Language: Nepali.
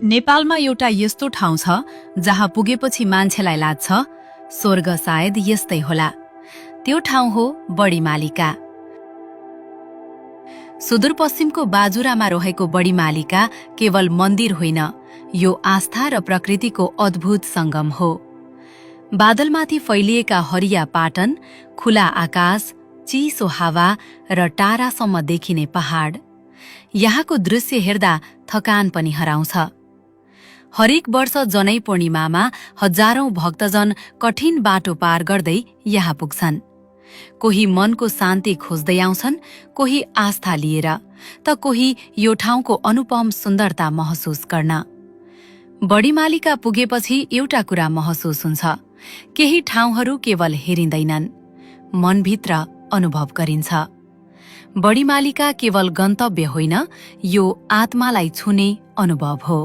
नेपालमा एउटा यस्तो ठाउँ छ जहाँ पुगेपछि मान्छेलाई लाग्छ स्वर्ग सायद यस्तै होला। त्यो ठाउँ हो बडीमालिका। सुदूरपश्चिमको बाजुरामा रहेको बडीमालिका केवल मन्दिर होइन, यो आस्था र प्रकृतिको अद्भुत संगम हो। बादलमाथि फैलिएका हरिया पाटन, खुला आकाश, चिसो हावा र टाढासम्म देखिने पहाड, यहाँको दृश्य हेर्दा थकान पनि हराउँछ। हरेक वर्ष जनै पूर्णिमामा हजारौं भक्तजन कठिन बाटो पार गर्दै यहाँ पुग्छन्। कोही मनको शान्ति खोज्दै आउँछन्, कोही आस्था लिएर, त कोही यो ठाउँको अनुपम सुन्दरता महसुस गर्न। बडीमालिका पुगेपछि एउटा कुरा महसुस हुन्छ, केही ठाउँहरू केवल हेरिँदैनन्, मनभित्र अनुभव गरिन्छ। बडीमालिका केवल गन्तव्य होइन, यो आत्मालाई छुने अनुभव हो।